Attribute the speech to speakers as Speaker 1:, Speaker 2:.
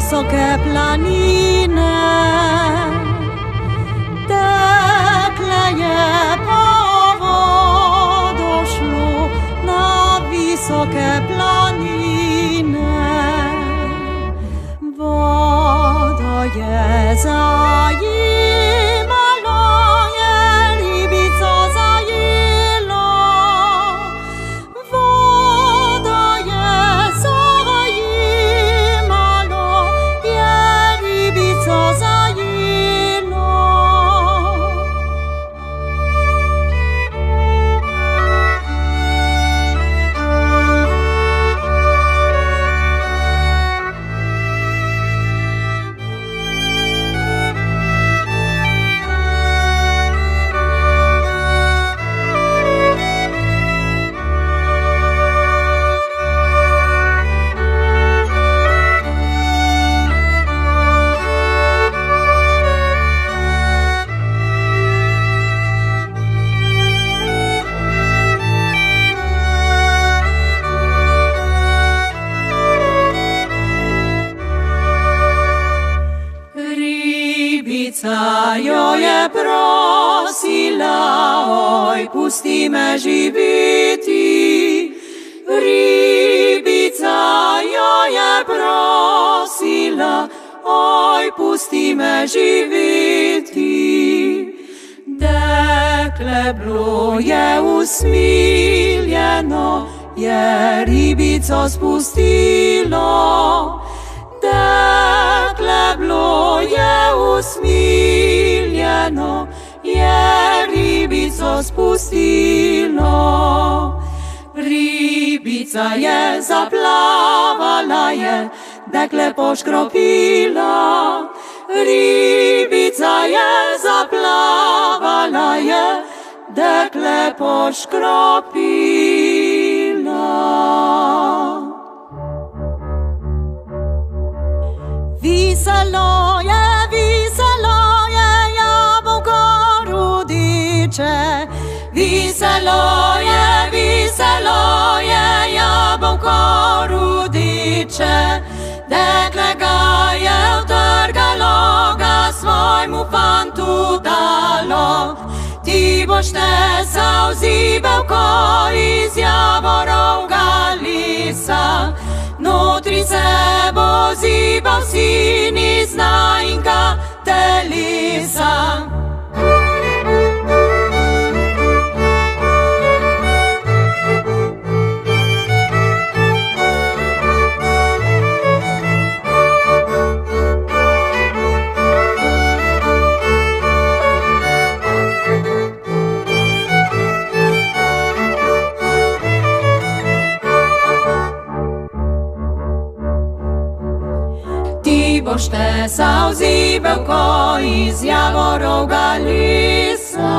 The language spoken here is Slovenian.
Speaker 1: wysokie planiny, dekleje powodu szlu na wysokie planiny. Woda je Jo je prosila, oj, pusti me živeti. Ribica jo je prosila, oj, pusti me živeti. Dekle bilo je usmiljeno, je ribico spustilo. Dekle bilo je usmiljeno, je ribico spustilo. Ribica je zaplavala, je dekle poškropila. Ribica je zaplavala, je dekle poškropila. Veselo je jabolko rudiče. Veselo je jabolko rudiče. Dekle ga je utrgalo, ga svojmu fantu dalo. Ti boš te zauzibal, ko iz Javorovga lisa. Notri se bo zibal sin iz najinka telisa. Ti boš te zauzibal, ko iz Javorovga lisa.